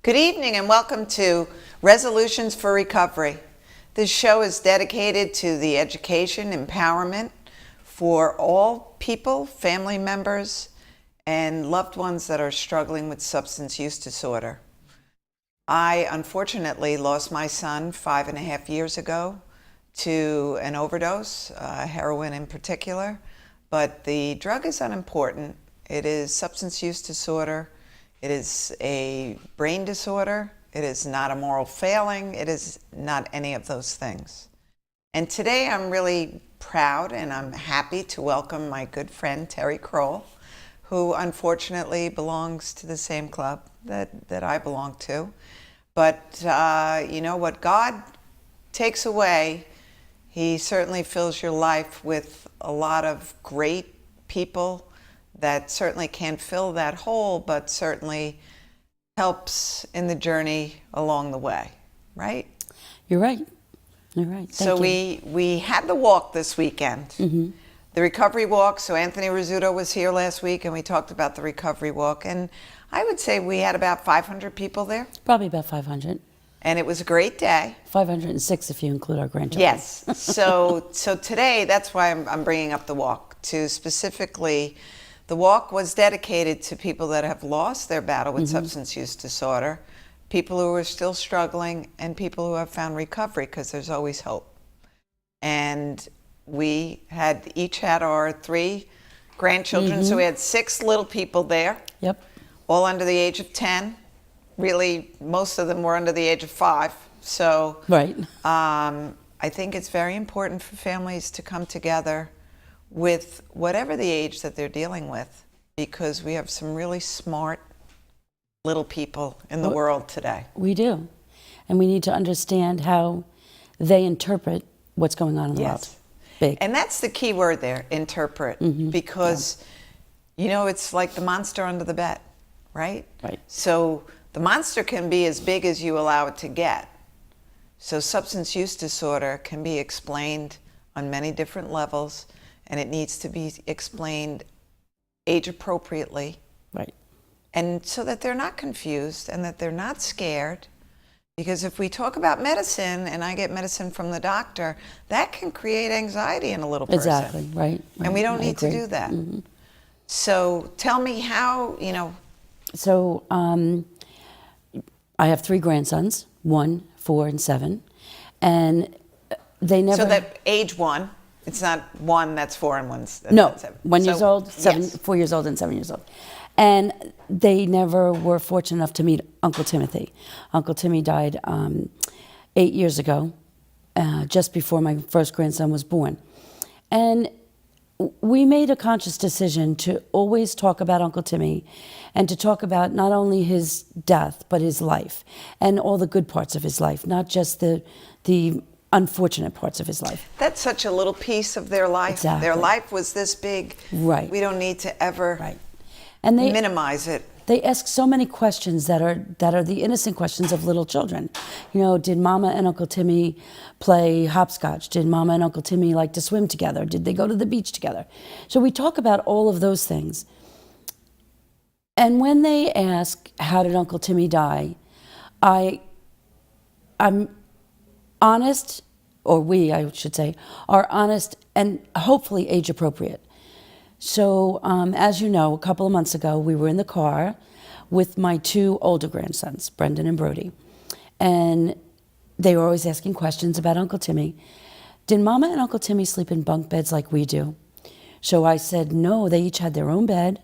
Good evening and welcome to Resolutions for Recovery. This show is dedicated to the education, empowerment for all people, family members, and loved ones that are struggling with substance use disorder. I unfortunately lost my son 5.5 years ago to an overdose, heroin in particular, but the drug is unimportant. It is substance use disorder. It is a brain disorder. It is not a moral failing. It is not any of those things. And today I'm really proud and I'm happy to welcome my good friend Terry Kroll, who unfortunately belongs to the same club that I belong to. But you know, what God takes away, He certainly fills your life with a lot of great people that certainly can't fill that hole, but certainly helps in the journey along the way, right? You're right. You're right. So we had the walk this weekend, the recovery walk. So Anthony Rizzuto was here last week, and we talked about the recovery walk. And I would say we had about 500 people there. Probably about 500. And it was a great day. 506 if you include our grandchildren. Yes. So today, that's why I'm bringing up the walk, to specifically. The walk was dedicated to people that have lost their battle with substance use disorder, people who are still struggling, and people who have found recovery, because there's always hope. And we each had our 3 grandchildren, so we had 6 little people there. Yep. All under the age of 10. Really, most of them were under the age of 5. So right. I think it's very important for families to come together with whatever the age that they're dealing with, because we have some really smart little people in the world today. We do. And we need to understand how they interpret what's going on in the world. Big. And that's the key word there, interpret, because, you know, it's like the monster under the bed, right? Right. So the monster can be as big as you allow it to get. So substance use disorder can be explained on many different levels, and it needs to be explained age appropriately. Right. And so that they're not confused and that they're not scared. Because if we talk about medicine and I get medicine from the doctor, that can create anxiety in a little person. Exactly, right. And we don't need to do that. So tell me how, you know. So I have 3 grandsons, 1, 4, and 7. And they never... So that age 1. It's not 1 that's 4 and 1's no, 7. 1 years old, 7, yes. 4 years old, and 7 years old. And they never were fortunate enough to meet Uncle Timothy. Uncle Timmy died 8 years ago, just before my first grandson was born. And we made a conscious decision to always talk about Uncle Timmy and to talk about not only his death, but his life and all the good parts of his life, not just the unfortunate parts of his life. That's such a little piece of their life. Exactly. Their life was this big. Right. We don't need to ever and they minimize it. They ask so many questions that are the innocent questions of little children. You know, did Mama and Uncle Timmy play hopscotch? Did Mama and Uncle Timmy like to swim together? Did they go to the beach together? So we talk about all of those things. And when they ask, how did Uncle Timmy die? I'm honest, or we, I should say, are honest and hopefully age appropriate. So as you know, a couple of months ago, we were in the car with my 2 older grandsons, Brendan and Brody. And they were always asking questions about Uncle Timmy. Did Mama and Uncle Timmy sleep in bunk beds like we do? So I said, no, they each had their own bed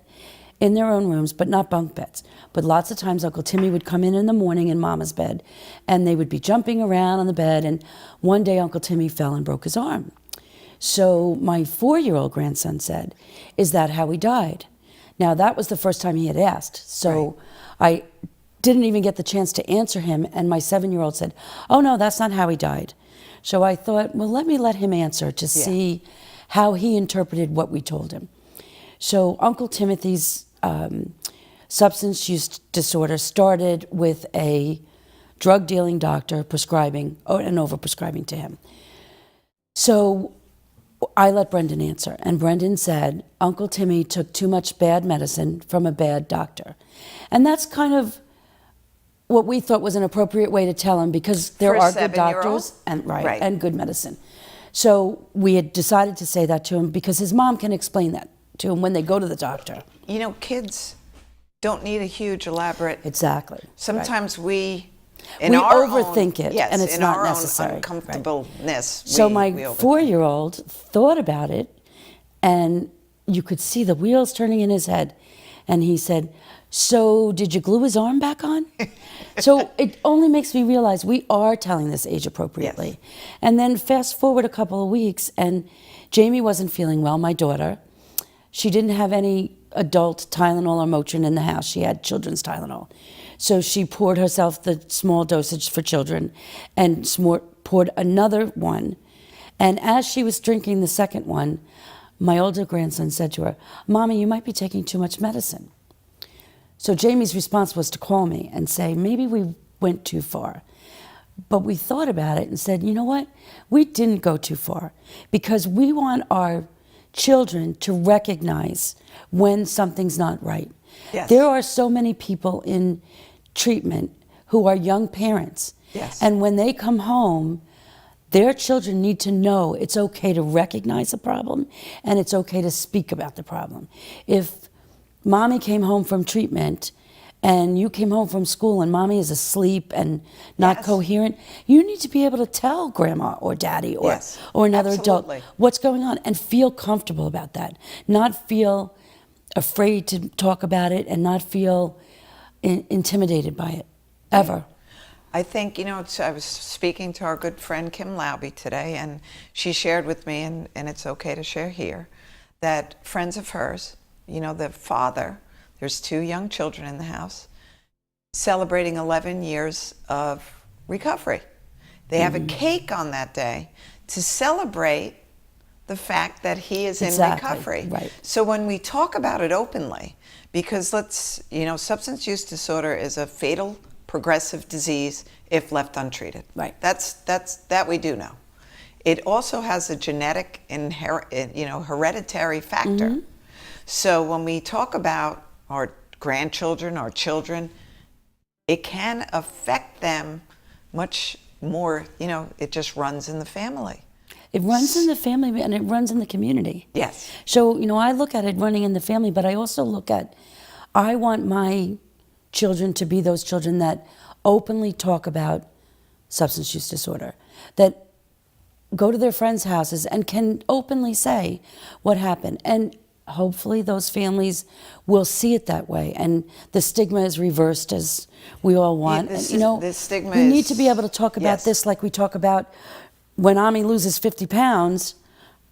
in their own rooms, but not bunk beds. But lots of times Uncle Timmy would come in the morning in Mama's bed, and they would be jumping around on the bed, and one day Uncle Timmy fell and broke his arm. So my 4-year-old grandson said, is that how he died? Now, that was the first time he had asked. So I didn't even get the chance to answer him, and my 7-year-old said, oh, no, that's not how he died. So I thought, well, let him answer to see how he interpreted what we told him. So Uncle Timothy's substance use disorder started with a drug-dealing doctor prescribing and over-prescribing to him. So I let Brendan answer, and Brendan said, Uncle Timmy took too much bad medicine from a bad doctor. And that's kind of what we thought was an appropriate way to tell him, because there For a are good 7-year-old? doctors and Right. and good medicine. So we had decided to say that to him because his mom can explain that to him when they go to the doctor. You know, kids don't need a huge elaborate. Exactly. Right. Sometimes we We overthink it, yes, and it's in not our necessary. own uncomfortableness. So we my overthink. 4-year-old thought about it, and you could see the wheels turning in his head. And he said, "So did you glue his arm back on?" So it only makes me realize we are telling this age appropriately. Yes. And then fast forward a couple of weeks, and Jamie wasn't feeling well, my daughter. She didn't have any adult Tylenol or Motrin in the house. She had children's Tylenol. So she poured herself the small dosage for children and poured another one. And as she was drinking the second one, my older grandson said to her, "Mommy, you might be taking too much medicine." So Jamie's response was to call me and say, maybe we went too far. But we thought about it and said, you know what? We didn't go too far, because we want our children to recognize when something's not right. Yes. There are so many people in treatment who are young parents. Yes. And when they come home, their children need to know it's okay to recognize a problem and it's okay to speak about the problem. If mommy came home from treatment and you came home from school and mommy is asleep and not Yes. coherent, you need to be able to tell grandma or daddy or, Yes, or another absolutely. adult what's going on and feel comfortable about that. Not feel afraid to talk about it and not feel intimidated by it, ever. I think, you know, I was speaking to our good friend Kim Lauby today, and she shared with me, and it's okay to share here, that friends of hers, you know, the father, there's 2 young children in the house, celebrating 11 years of recovery. They have a cake on that day to celebrate the fact that he is in Exactly, recovery. right. So when we talk about it openly, because substance use disorder is a fatal progressive disease if left untreated. Right. That we do know. It also has a genetic hereditary factor. Mm-hmm. So when we talk about our grandchildren, our children, it can affect them much more. You know, it just runs in the family. It runs in the family and it runs in the community. Yes. So, you know, I look at it running in the family, but I also look at, I want my children to be those children that openly talk about substance use disorder, that go to their friends' houses and can openly say what happened. And hopefully those families will see it that way and the stigma is reversed as we all want. Yeah, and, you know, the stigma we need is- to be able to talk about yes. this like we talk about when Ami loses 50 pounds,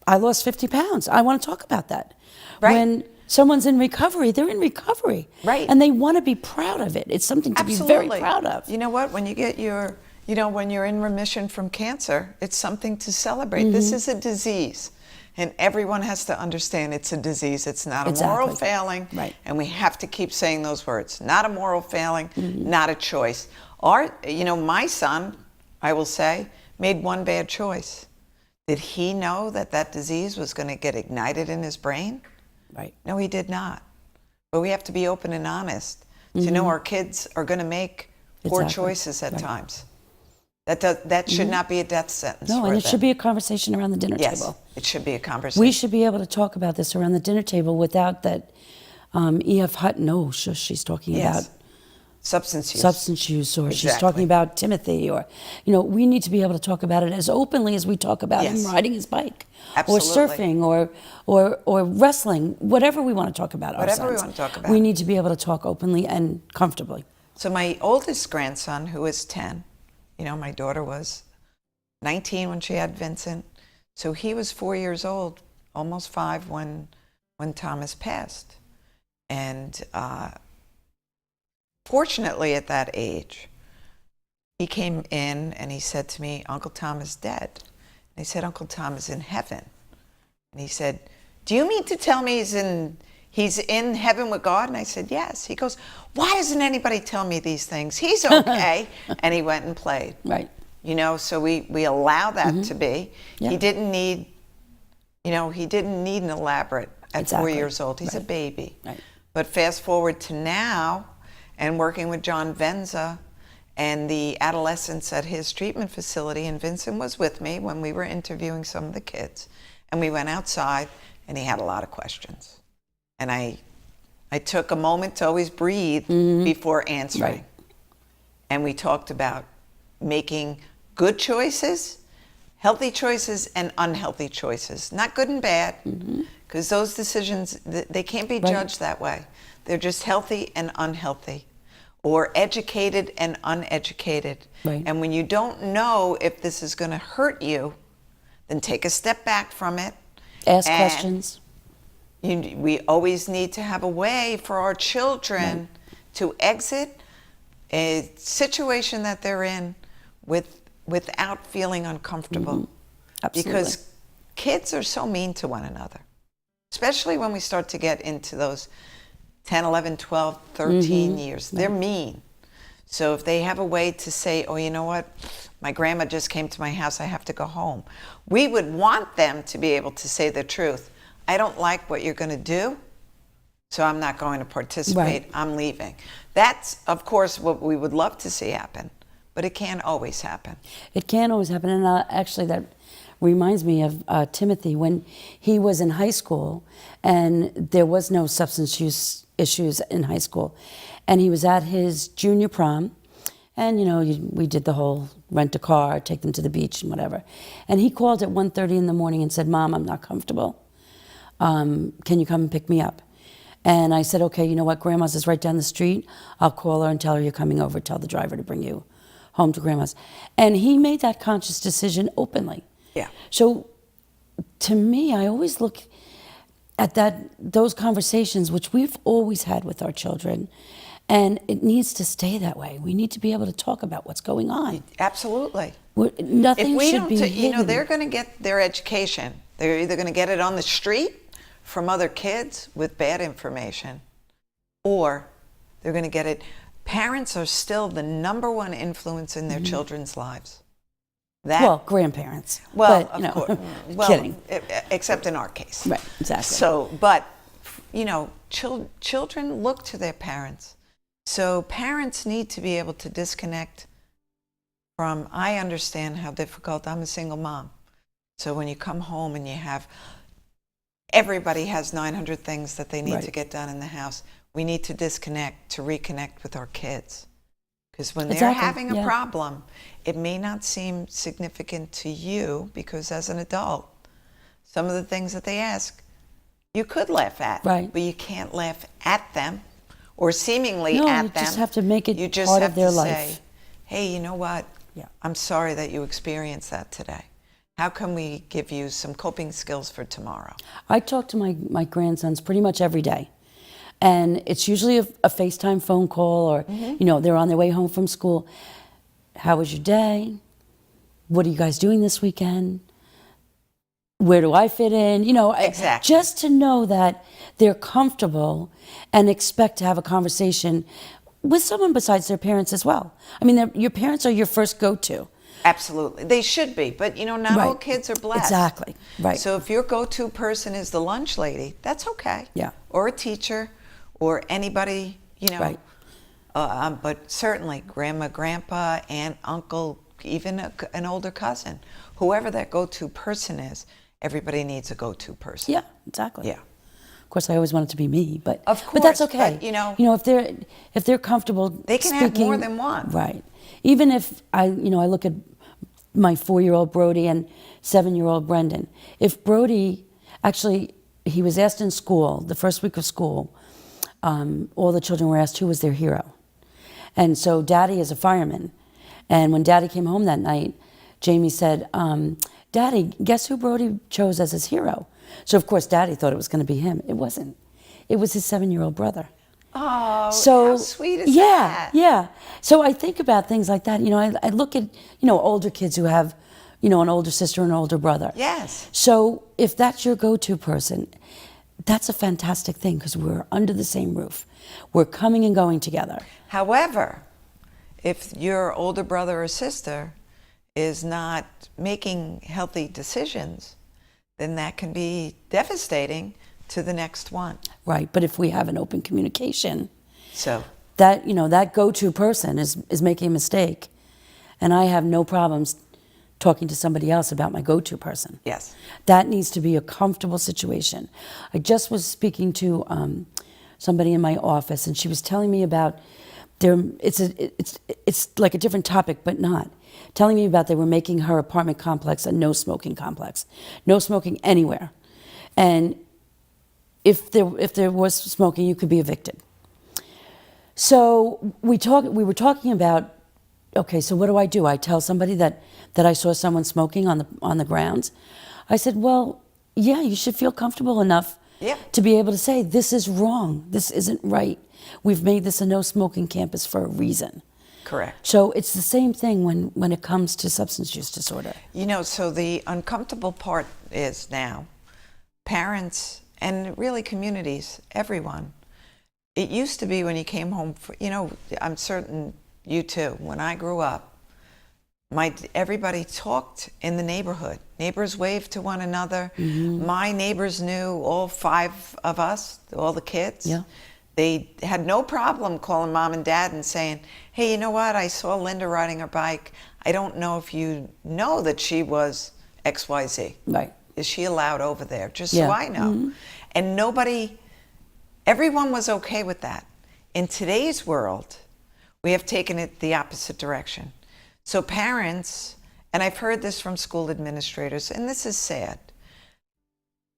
I lost 50 pounds. I want to talk about that. Right. When someone's in recovery, they're in recovery. Right. And they want to be proud of it. It's something to be very proud of. You know what? When you get when you're in remission from cancer, it's something to celebrate. This is a disease. And everyone has to understand it's a disease. It's not a moral Exactly. failing. Right. And we have to keep saying those words. Not a moral failing, not a choice. My son, I will say, made one bad choice. Did he know that disease was going to get ignited in his brain? Right. No, he did not. But we have to be open and honest to know our kids are going to make poor Exactly. choices at Right. times. That should not be a death sentence. No, for and it them. should be a conversation around the dinner Yes, table. it should be a conversation. We should be able to talk about this around the dinner table without that E.F. Hutton, oh, shush, she's talking Yes. about substance use. substance use, or she's Exactly. talking about Timothy, or, you know, we need to be able to talk about it as openly as we talk about him Yes. riding his bike, Absolutely. or surfing, or wrestling, whatever we want to talk about. Whatever our we sons. want to talk about. We need to be able to talk openly and comfortably. So my oldest grandson, who is 10, my daughter was 19 when she had Vincent. So he was 4 years old, almost 5 when Thomas passed. And fortunately at that age, he came in and he said to me, "Uncle Tom is dead." And I said, "Uncle Tom is in heaven." And he said, "Do you mean to tell me he's in heaven with God?" And I said, "Yes." He goes, "Why doesn't anybody tell me these things? He's okay." And he went and played. Right. So we allow that to be. Yeah. He didn't need an elaborate at 4 Exactly. years old. He's a Right. baby. Right. But fast forward to now and working with John Venza, and the adolescents at his treatment facility, and Vincent was with me when we were interviewing some of the kids, and we went outside, and he had a lot of questions. And I took a moment to always breathe before answering. Right. And we talked about making good choices, healthy choices, and unhealthy choices. Not good and bad, because those decisions, they can't be judged that way. They're just healthy and unhealthy, or educated and uneducated. Right. And when you don't know if this is going to hurt you, then take a step back from it. Ask and questions. we always need to have a way for our children to exit a situation that they're in without feeling uncomfortable. Absolutely. Because kids are so mean to one another, especially when we start to get into those 10, 11, 12, 13 years. They're mean. So if they have a way to say, oh, you know what? My grandma just came to my house. I have to go home. We would want them to be able to say the truth. I don't like what you're going to do, so I'm not going to participate. Right. I'm leaving. That's, of course, what we would love to see happen, but it can't always happen. It can always happen. And actually, that reminds me of Timothy when he was in high school and there was no substance use issues in high school. And he was at his junior prom. And, we did the whole rent a car, take them to the beach and whatever. And he called at 1:30 in the morning and said, Mom, I'm not comfortable. Can you come and pick me up? And I said, okay, you know what? Grandma's is right down the street. I'll call her and tell her you're coming over. Tell the driver to bring you home to Grandma's. And he made that conscious decision openly. Yeah. So to me, I always look at those conversations, which we've always had with our children, and it needs to stay that way. We need to be able to talk about what's going on. Absolutely. Nothing If we should don't, be hidden. they're going to get their education. They're either going to get it on the street from other kids with bad information, or they're going to get it. Parents are still the number one influence in their children's lives. Well, grandparents. Well, but, of course. Well, kidding. Except in our case. Right, exactly. So, but, children look to their parents. So parents need to be able to disconnect from, I understand how difficult, I'm a single mom. So when you come home and everybody has 900 things that they need to get done in the house, we need to disconnect to reconnect with our kids. Because when they're having a problem, it may not seem significant to you, because as an adult, some of the things that they ask, you could laugh at, but you can't laugh at them or seemingly at them. You just have to make it you just part have of their to life. Say, hey, you know what? I'm sorry that you experienced that today. How can we give you some coping skills for tomorrow? I talk to my grandsons pretty much every day. And it's usually a FaceTime phone call, or, they're on their way home from school. How was your day? What are you guys doing this weekend? Where do I fit in? Exactly. Just to know that they're comfortable and expect to have a conversation with someone besides their parents as well. I mean, your parents are your first go-to. Absolutely. They should be. But, not all kids are blessed. Exactly. Right. So if your go-to person is the lunch lady, that's okay. Yeah. Or a teacher, or anybody, Right. But certainly grandma, grandpa, aunt, uncle, even an older cousin, whoever that go-to person is, everybody needs a go-to person. Yeah, exactly. Yeah. Of course, I always want it to be me, but Of course, but that's okay. but, if they're comfortable, they can have more than one. Right. Even if I look at my 4-year-old Brody and 7-year-old Brendan. If Brody, actually, he was asked in school, the first week of school, all the children were asked who was their hero. And so Daddy is a fireman. And when Daddy came home that night, Jamie said, Daddy, guess who Brody chose as his hero? So, of course, Daddy thought it was going to be him. It wasn't. It was his 7-year-old brother. Oh, so, how sweet is that? Yeah. So I think about things like that. I look at, older kids who have, an older sister and an older brother. Yes. So if that's your go-to person, that's a fantastic thing, because we're under the same roof. We're coming and going together. However, if your older brother or sister is not making healthy decisions, then that can be devastating to the next one. Right, but if we have an open communication, so that, you know, that go-to person is making a mistake, and I have no problems talking to somebody else about my go-to person. Yes. That needs to be a comfortable situation. I just was speaking to somebody in my office, and she was telling me about it's like a different topic, but not. Telling me about they were making her apartment complex a no smoking complex, no smoking anywhere, and if there was smoking, you could be evicted. So we were talking about, okay, so what do? I tell somebody that I saw someone smoking on the grounds. I said, well, yeah, you should feel comfortable enough to be able to say, this is wrong, this isn't right. We've made this a no smoking campus for a reason. Correct. So it's the same thing when it comes to substance use disorder. You know, so the uncomfortable part is now parents and really communities, everyone. It used to be when you came home, I'm certain you too, when I grew up, everybody talked in the neighborhood. Neighbors waved to one another. Mm-hmm. My neighbors knew all 5 of us, all the kids. Yeah. They had no problem calling mom and dad and saying, hey, you know what? I saw Linda riding her bike. I don't know if you know that she was XYZ. Right. Is she allowed over there? Just Yeah. so I know. Mm-hmm. And everyone was okay with that. In today's world, we have taken it the opposite direction. So parents, and I've heard this from school administrators, and this is sad.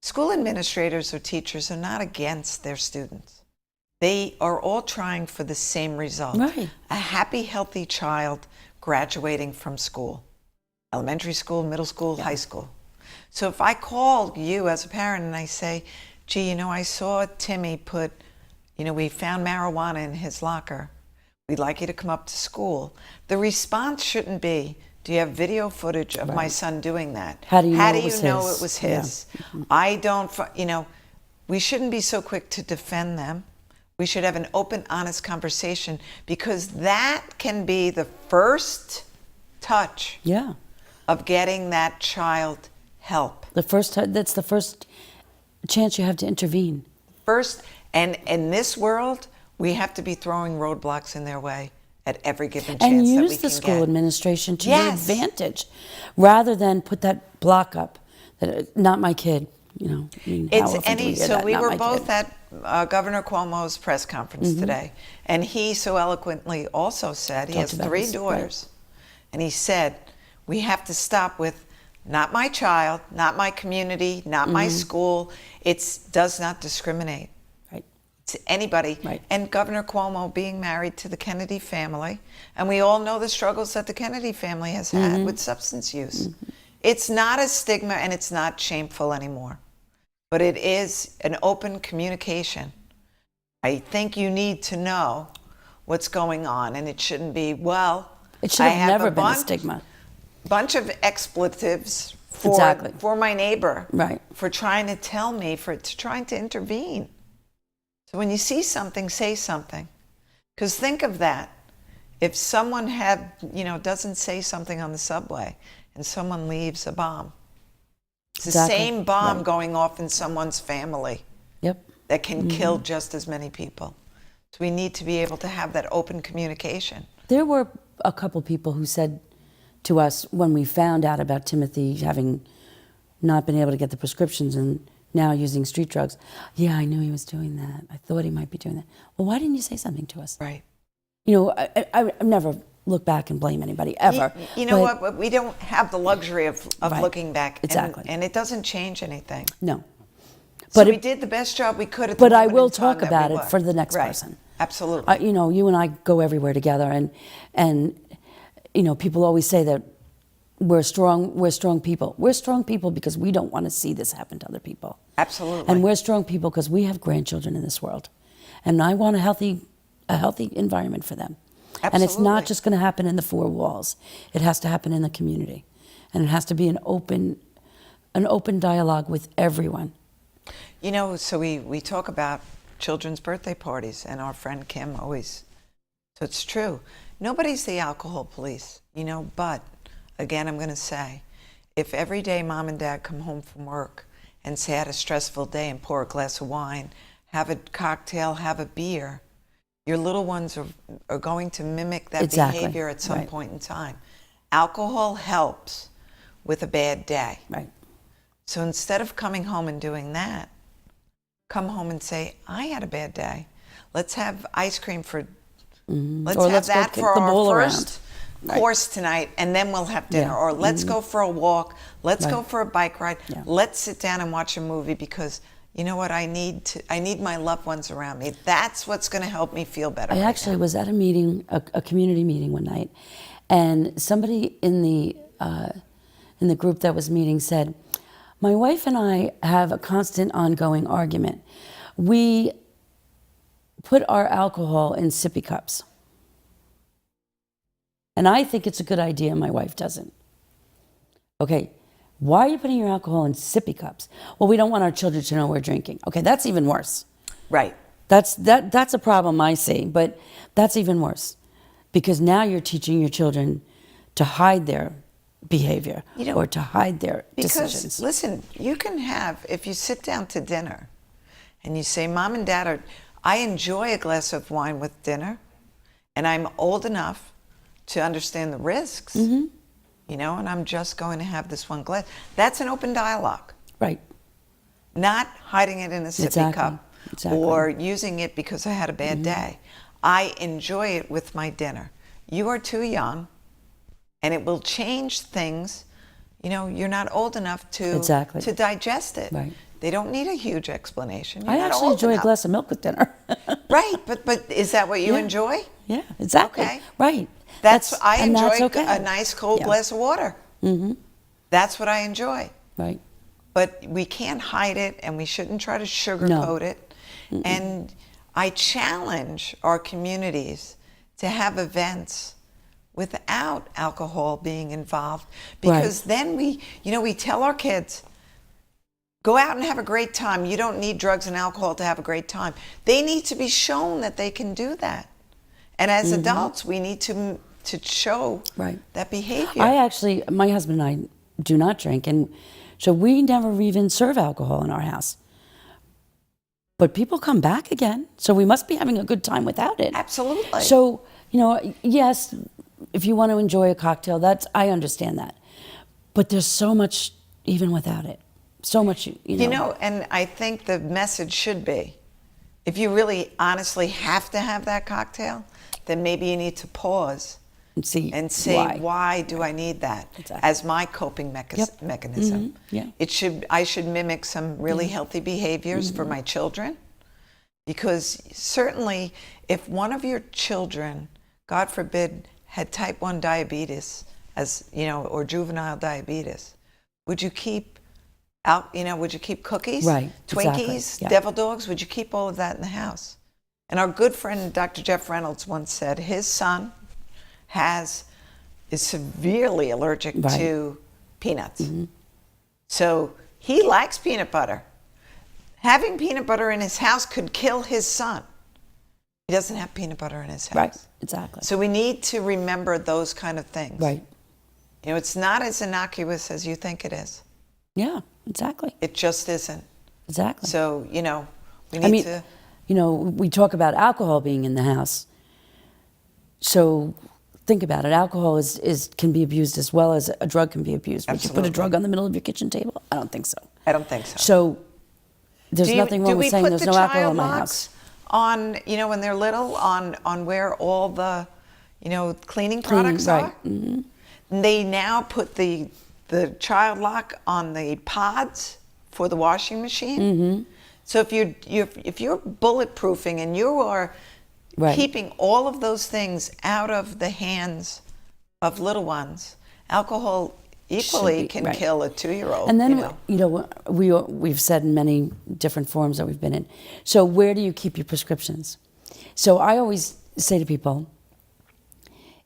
School administrators or teachers are not against their students. They are all trying for the same result. Right. A happy, healthy child graduating from school. Elementary school, middle school, high school. So if I call you as a parent and I say, gee, I saw Timmy we found marijuana in his locker. We'd like you to come up to school. The response shouldn't be, do you have video footage of my son doing that? How do you know it was his? Yeah. Mm-hmm. I don't, we shouldn't be so quick to defend them. We should have an open, honest conversation, because that can be the first touch of getting that child help. That's the first chance you have to intervene. First, and in this world, we have to be throwing roadblocks in their way at every given chance that we can get. And use the school administration to your advantage, rather than put that block up that We were both at Governor Cuomo's press conference today, and he so eloquently also said he has 3 daughters, and he said we have to stop with not my child, not my community, not my school. It does not discriminate. To anybody. Right. And Governor Cuomo being married to the Kennedy family, and we all know the struggles that the Kennedy family has had with substance use. It's not a stigma and it's not shameful anymore, but it is an open communication. I think you need to know what's going on, and it shouldn't be, it should have never been a stigma. Bunch of expletives for my neighbor, right, for trying to tell me, trying to intervene. So when you see something, say something. Because think of that. If someone doesn't say something on the subway and someone leaves a bomb, it's the same bomb going off in someone's family that can kill just as many people. So we need to be able to have that open communication. There were a couple people who said to us when we found out about Timothy having not been able to get the prescriptions and now using street drugs, I knew he was doing that. I thought he might be doing that. Well, why didn't you say something to us? Right. I've never looked back and blame anybody, ever. You know what? We don't have the luxury of looking back. Exactly. And it doesn't change anything. No. But we did the best job we could at the moment. But I will in time talk about it for the next person. Absolutely. You and I go everywhere together, and people always say that we're strong people. We're strong people because we don't want to see this happen to other people. Absolutely. And we're strong people because we have grandchildren in this world. And I want a healthy environment for them. Absolutely. And it's not just going to happen in the 4 walls. It has to happen in the community. And it has to be an open dialogue with everyone. So we talk about children's birthday parties, and our friend Kim always, so it's true. Nobody's the alcohol police, but again, I'm going to say, if every day mom and dad come home from work and say, I had a stressful day, and pour a glass of wine, have a cocktail, have a beer, Your little ones are going to mimic that Exactly. behavior at some Right. point in time. Alcohol helps with a bad day. Right. So instead of coming home and doing that, come home and say, I had a bad day. Let's have ice cream for, let's Or have let's go that kick for the our ball first around. course tonight, and then we'll have dinner. Yeah. Or let's go for a walk. Let's go Right. for a bike ride. Yeah. Let's sit down and watch a movie, because you know what? I need my loved ones around me. That's what's going to help me feel better. I right actually now. was at a meeting, a community meeting one night, and somebody in the group that was meeting said, "My wife and I have a constant, ongoing argument. We put our alcohol in sippy cups, and I think it's a good idea. My wife doesn't. Okay." Why are you putting your alcohol in sippy cups? Well, we don't want our children to know we're drinking. Okay, that's even worse. Right. That's a problem I see, but that's even worse, because now you're teaching your children to hide their behavior, You know, or to hide their Because, decisions. listen, you can have, if you sit down to dinner and you say, Mom and Dad, I enjoy a glass of wine with dinner, and I'm old enough to understand the risks, you know, and I'm just going to have this one glass. That's an open dialogue, Right. not hiding it in a sippy Exactly. cup Exactly. or using it because I had a bad day. I enjoy it with my dinner. You are too young, and it will change things. You know, you're not old enough to Exactly. to digest it. Right. They don't need a huge explanation. You're I not actually old enjoy enough. a glass of milk with dinner. Right, but is that what you Yeah. enjoy? Yeah, exactly. Okay. Right. I and enjoy that's okay. a nice cold Yeah. glass of water. Mm-hmm. That's what I enjoy. Right. But we can't hide it, and we shouldn't try to sugarcoat it. And I challenge our communities to have events without alcohol being involved, because then we tell our kids, go out and have a great time. You don't need drugs and alcohol to have a great time. They need to be shown that they can do that. And as adults, we need to show Right. that behavior. My husband and I do not drink, and so we never even serve alcohol in our house. But people come back again, so we must be having a good time without it. Absolutely. So, yes, if you want to enjoy a cocktail, I understand that. But there's so much even without it. So much, And I think the message should be, if you really honestly have to have that cocktail, then maybe you need to pause and see and say, why do I need that Exactly. as my coping mechanism? Yeah. I should mimic some really healthy behaviors for my children, because certainly if one of your children, God forbid, had type 1 diabetes, or juvenile diabetes, would you keep cookies, Right, Twinkies, exactly, yeah. devil dogs? Would you keep all of that in the house? And our good friend Dr. Jeff Reynolds once said his son is severely allergic Right. to peanuts. So he likes peanut butter. Having peanut butter in his house could kill his son. He doesn't have peanut butter in his house. Right, exactly. So we need to remember those kind of things. Right. It's not as innocuous as you think it is. Yeah, exactly. It just isn't. Exactly. So, we need to... we talk about alcohol being in the house. So think about it. Alcohol can be abused as well as a drug can be abused. Would you put Absolutely. a drug on the middle of your kitchen table? I don't think so. I don't think so. So there's nothing wrong with saying there's no alcohol in my Do we put the child house. locks on, when they're little, on where all the, cleaning products right. are? Mm-hmm. They now put the child lock on the pods for the washing machine. Mm-hmm. So if you're bulletproofing and you are Right. keeping all of those things out of the hands of little ones, alcohol equally can right. kill a 2-year-old. And then, we've said in many different forums that we've been in. So where do you keep your prescriptions? So I always say to people,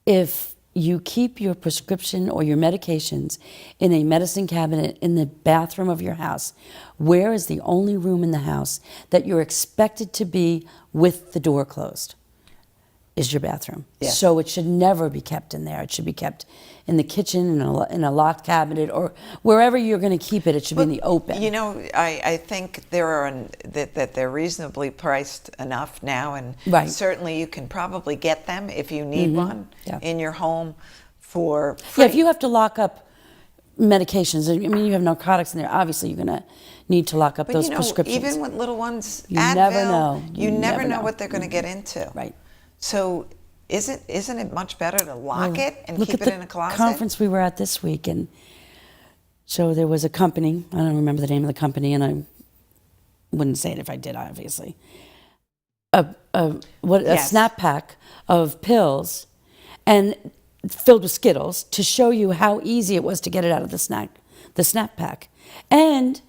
if you keep your prescription or your medications in a medicine cabinet in the bathroom of your house, where is the only room in the house that you're expected to be with the door closed? is your bathroom. Yes. So it should never be kept in there. It should be kept in the kitchen, in a locked cabinet, or wherever you're going to keep it. It should be in the open. You know, I think that they're reasonably priced enough now, and Right. certainly you can probably get them if you need one Yeah. in your home for free. Yeah, if you have to lock up medications, I mean, you have narcotics in there, obviously you're going to need to lock up But those you know, prescriptions. even with little ones, You Advil, never know. You never know know. what they're going to get into. Right. So isn't it much better to lock it and Look keep at it the in a closet? conference we were at this week, and so there was a company, I don't remember the name of the company, and I wouldn't say it if I did, obviously. A Yes. snap pack of pills and filled with Skittles to show you how easy it was to get it out of the snap pack. And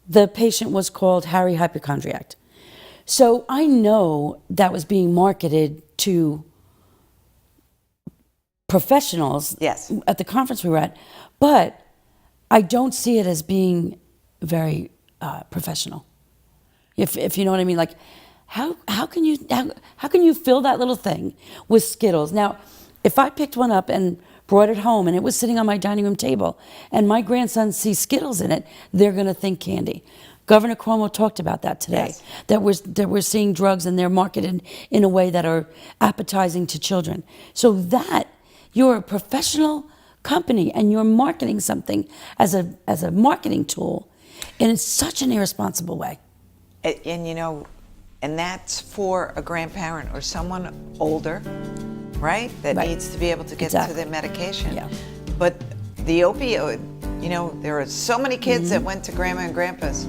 the patient was called Harry Hypochondriac. So I know that was being marketed to professionals Yes. at the conference we were at, but I don't see it as being very professional. If you know what I mean, like how can you fill that little thing with Skittles? Now, if I picked one up and brought it home and it was sitting on my dining room table and my grandson sees Skittles in it, they're going to think candy. Governor Cuomo talked about that today, Yes. that we're seeing drugs and they're marketed in a way that are appetizing to children. So that you're a professional company and you're marketing something as a marketing tool in such an irresponsible way. And you know, and that's for a grandparent or someone older, right? That Right. needs to be able to get Exactly. to their medication. Yeah. But the opioid, you know, there are so many kids that went to grandma and grandpa's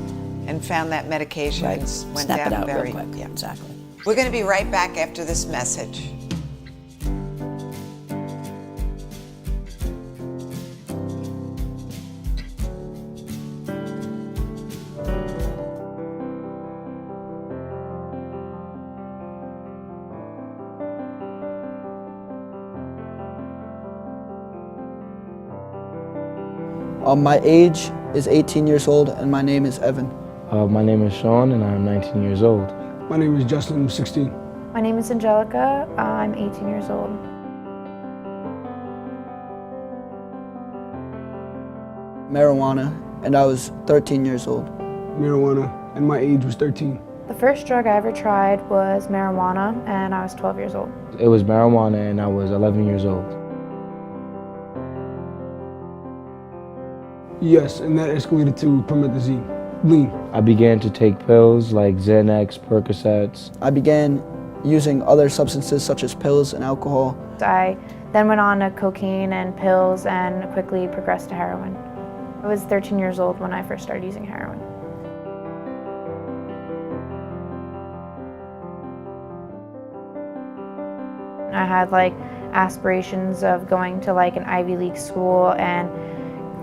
and found that medication and went Snap down it out very real quick. Yeah. Exactly. We're going to be right back after this message. My age is 18 years old and my name is Evan. My name is Sean and I'm 19 years old. My name is Justin, I'm 16. My name is Angelica. I'm 18 years old. Marijuana, and I was 13 years old. Marijuana, and my age was 13. The first drug I ever tried was marijuana, and I was 12 years old. It was marijuana and I was 11 years old. Yes, and that escalated to promethazine, lean. I began to take pills like Xanax, Percocets. I began using other substances such as pills and alcohol. I then went on to cocaine and pills and quickly progressed to heroin. I was 13 years old when I first started using heroin. I had like aspirations of going to like an Ivy League school, and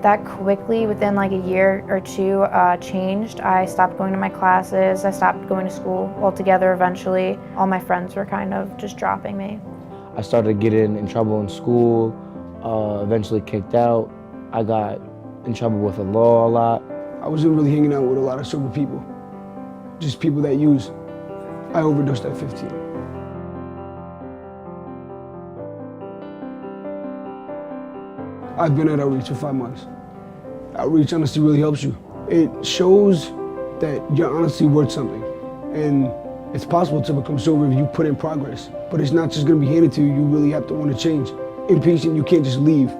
that quickly, within like a year or two, changed. I stopped going to my classes, I stopped going to school altogether eventually. All my friends were kind of just dropping me. I started getting in trouble in school, eventually kicked out. I got in trouble with the law a lot. I wasn't really hanging out with a lot of sober people, just people that use. I overdosed at 15. I've been at Outreach for 5 months. Outreach honestly really helps you. It shows that you're honestly worth something. And it's possible to become sober if you put in progress. But it's not just gonna be handed to you, you really have to want to change. Inpatient, you can't just leave.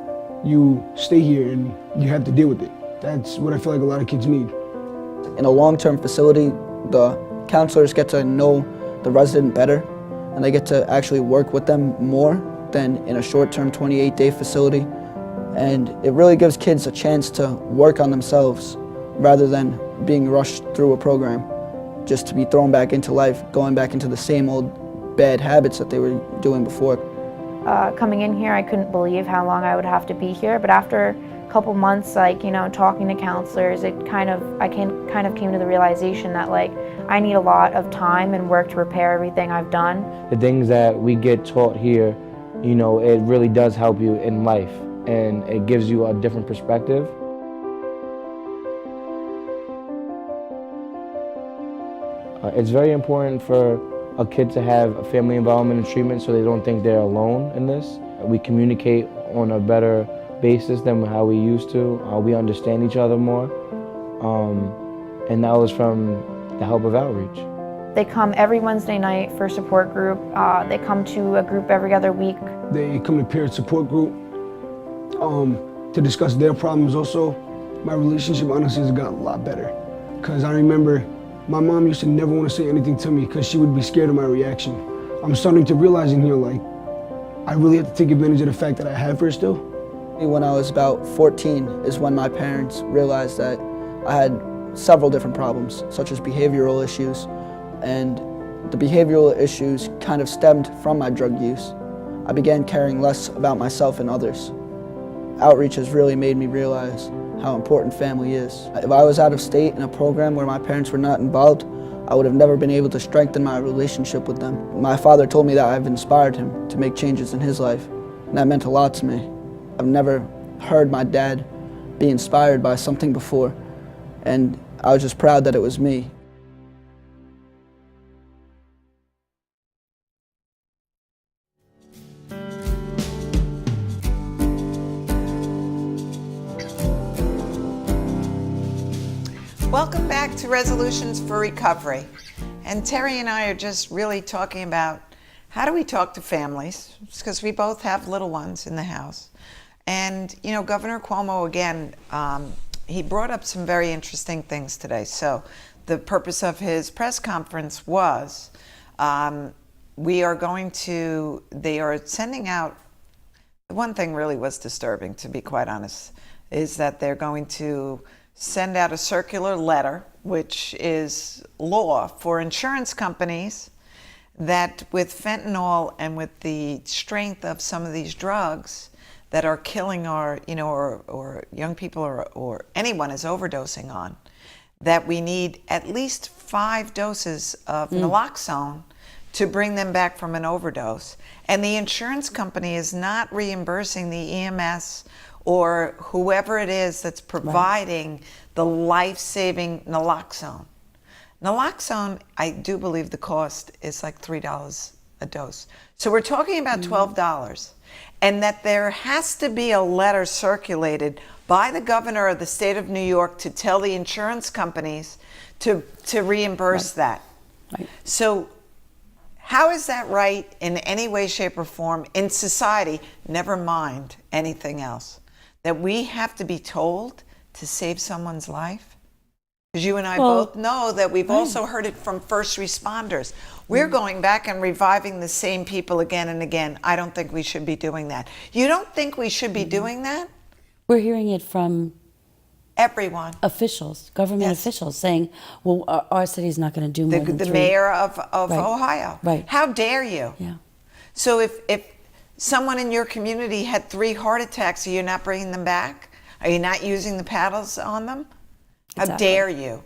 You stay here and you have to deal with it. That's what I feel like a lot of kids need. In a long-term facility, the counselors get to know the resident better and they get to actually work with them more than in a short-term 28-day facility. And it really gives kids a chance to work on themselves rather than being rushed through a program just to be thrown back into life, going back into the same old bad habits that they were doing before. Coming in here, I couldn't believe how long I would have to be here, but after a couple months, like, you know, talking to counselors, I kind of came to the realization that, like, I need a lot of time and work to repair everything I've done. The things that we get taught here, you know, it really does help you in life and it gives you a different perspective. It's very important for a kid to have a family involvement and treatment so they don't think they're alone in this. We communicate on a better basis than how we used to. We understand each other more. And that was from the help of outreach. They come every Wednesday night for support group. They come to a group every other week. They come to peer support group to discuss their problems also. My relationship honestly has got a lot better. Because I remember my mom used to never want to say anything to me because she would be scared of my reaction. I'm starting to realize in here, like, I really have to take advantage of the fact that I have her still. When I was about 14 is when my parents realized that I had several different problems, such as behavioral issues, and the behavioral issues kind of stemmed from my drug use. I began caring less about myself and others. Outreach has really made me realize how important family is. If I was out of state in a program where my parents were not involved, I would have never been able to strengthen my relationship with them. My father told me that I've inspired him to make changes in his life, and that meant a lot to me. I've never heard my dad be inspired by something before, and I was just proud that it was me. Welcome back to Resolutions for Recovery. And Terry and I are just really talking about how do we talk to families, because we both have little ones in the house. And, you know, Governor Cuomo, again, he brought up some very interesting things today. So the purpose of his press conference was they are sending out, one thing really was disturbing, to be quite honest, is that they're going to send out a circular letter, which is law for insurance companies, that with fentanyl and with the strength of some of these drugs that are killing our, you know, or young people or anyone is overdosing on, that we need at least 5 doses of naloxone to bring them back from an overdose. And the insurance company is not reimbursing the EMS or whoever it is that's providing the life-saving naloxone. Naloxone, I do believe the cost is like $3 a dose. So we're talking about $12. And that there has to be a letter circulated by the governor of the state of New York to tell the insurance companies to reimburse that. Right. So how is that right in any way, shape, or form in society, never mind anything else? That we have to be told to save someone's life? Because you and I both know that we've also heard it from first responders. We're going back and reviving the same people again and again. I don't think we should be doing that. You don't think we should be doing that? We're hearing it from Everyone. officials, government Yes. officials, saying, well, our city's not going to do more than The 3. mayor of Right. Ohio. Right. How dare you? Yeah. So if someone in your community had 3 heart attacks, are you not bringing them back? Are you not using the paddles on them? How Exactly. dare you?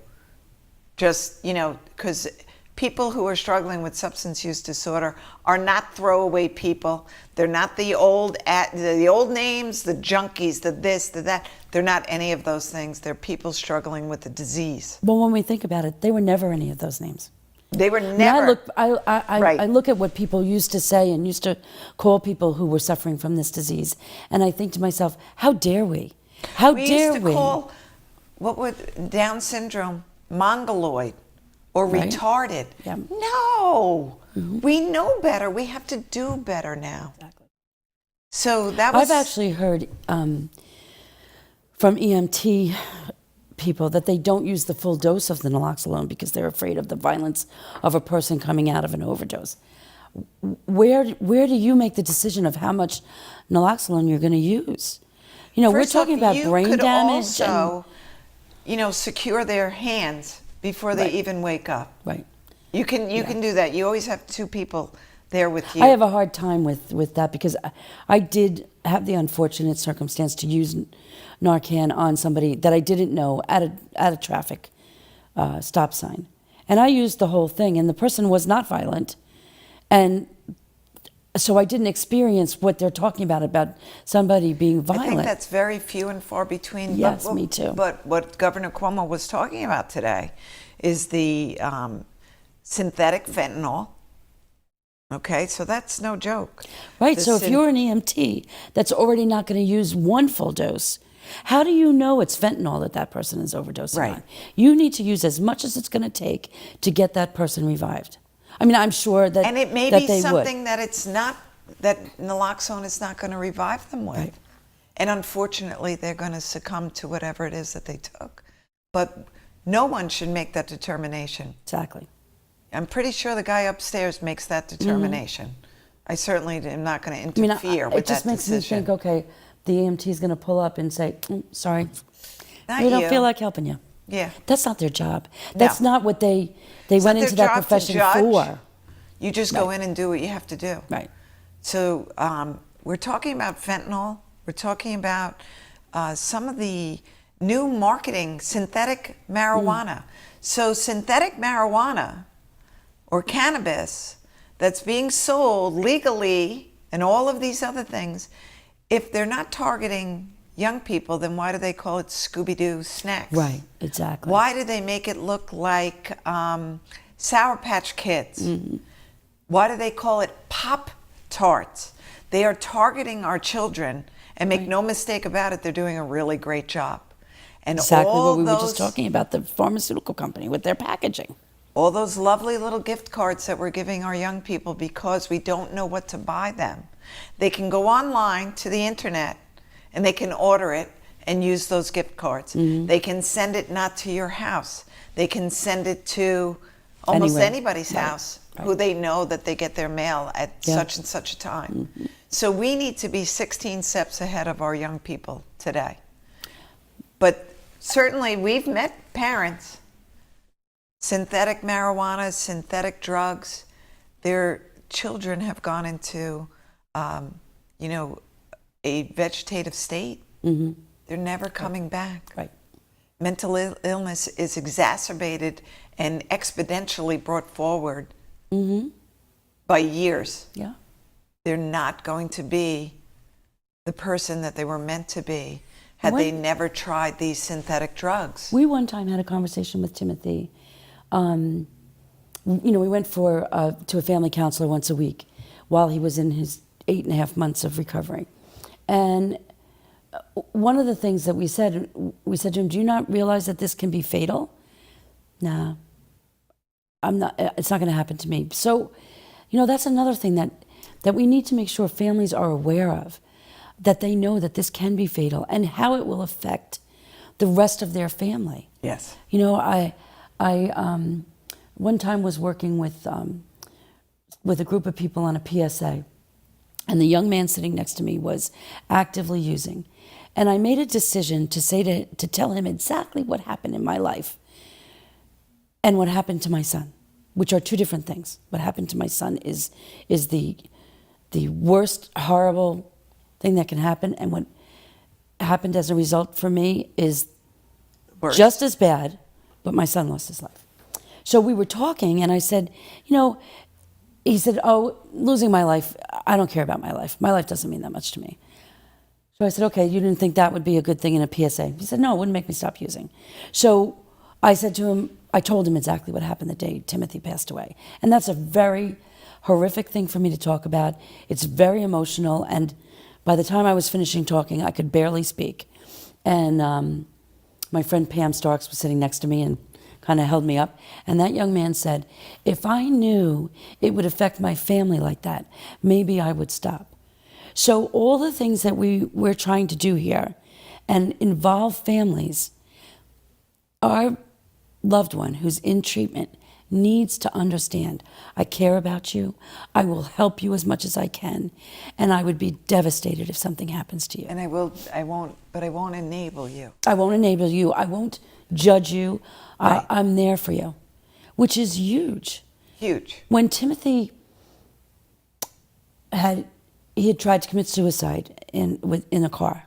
Just, you know, because people who are struggling with substance use disorder are not throwaway people. They're not the old names, the junkies, the this, the that. They're not any of those things. They're people struggling with the disease. Well, when we think about it, they were never any of those names. They were I mean, never. I look at what people used to say and used to call people who were suffering from this disease, and I think to myself, how dare we? How We dare used to call what would Down syndrome mongoloid or Right. retarded. Yeah. No, we know better. We have to do better now. Exactly. So that was. I've actually heard from EMT people that they don't use the full dose of the naloxone because they're afraid of the violence of a person coming out of an overdose. Where do you make the decision of how much naloxone you're going to use? You know, First we're talking off, about you brain could damage. Also, you know, secure their hands before they Right. even wake up. Right. You can do that. You always have 2 people there with you. I have a hard time with that because I did have the unfortunate circumstance to use Narcan on somebody that I didn't know at a traffic stop sign. And I used the whole thing, and the person was not violent. And so I didn't experience what they're talking about somebody being violent. I think that's very few and far between. Yes, me too. But what Governor Cuomo was talking about today is the synthetic fentanyl Okay, so that's no joke. Right. The So if syn- you're an EMT that's already not going to use one full dose, how do you know it's fentanyl that that person is overdosing Right. on? You need to use as much as it's going to take to get that person revived. I mean, I'm sure that And it may that be they something would. that it's not, that naloxone is not going to revive them with. Right. And unfortunately, they're going to succumb to whatever it is that they took. But no one should make that determination. Exactly. I'm pretty sure the guy upstairs makes that determination. I certainly am not going to I mean, interfere with it just that makes decision. me think, okay, the EMT is going to pull up and say, sorry, Not we don't you. feel like helping you. Yeah. That's not their job. That's No. not what they It's went not into their that job to profession judge. for. You just go in and do what you have to do. Right. So we're talking about fentanyl. We're talking about some of the new marketing, synthetic marijuana. So synthetic marijuana or cannabis that's being sold legally and all of these other things, if they're not targeting young people, then why do they call it Scooby-Doo snacks? Right, exactly. Why do they make it look like Sour Patch Kids? Why do they call it Pop Tarts? They are targeting our children, and make no mistake about it, they're doing a really great job. And Exactly all what we were those, just talking about, the pharmaceutical company with their packaging. all those lovely little gift cards that we're giving our young people because we don't know what to buy them. They can go online to the internet and they can order it and use those gift cards. They can send it not to your house. They can send it to almost Anywhere. anybody's Right, house who right. they know that they get their mail at Yeah. such and such a time. So we need to be 16 steps ahead of our young people today. But certainly we've met parents, synthetic marijuana, synthetic drugs, their children have gone into, a vegetative state. They're never coming back. Right. Mental illness is exacerbated and exponentially brought forward by years. Yeah. They're not going to be the person that they were meant to be had What- they never tried these synthetic drugs. We one time had a conversation with Timothy. We went to a family counselor once a week while he was in his 8.5 months of recovery. And one of the things that we said to him, do you not realize that this can be fatal? Nah, it's not going to happen to me. So, that's another thing that we need to make sure families are aware of, that they know that this can be fatal and how it will affect the rest of their family. Yes. I one time was working with a group of people on a PSA, and the young man sitting next to me was actively using, and I made a decision to tell him exactly what happened in my life and what happened to my son, which are two different things. What happened to my son is the worst horrible thing that can happen, and what happened as a result for me is Worse. just as bad, but my son lost his life. So we were talking, and I said, he said, oh, losing my life, I don't care about my life. My life doesn't mean that much to me. So I said, okay, you didn't think that would be a good thing in a PSA? He said, no, it wouldn't make me stop using. So I said to him, I told him exactly what happened the day Timothy passed away. And that's a very horrific thing for me to talk about. It's very emotional, and by the time I was finishing talking, I could barely speak. And my friend Pam Starks was sitting next to me and kind of held me up. And that young man said, if I knew it would affect my family like that, maybe I would stop. So all the things that we're trying to do here and involve families, our loved one who's in treatment needs to understand, I care about you, I will help you as much as I can, and I would be devastated if something happens to you. And I won't enable you. I won't enable you, I won't judge you, Right. I'm there for you, which is huge. Huge. When Timothy had tried to commit suicide in a car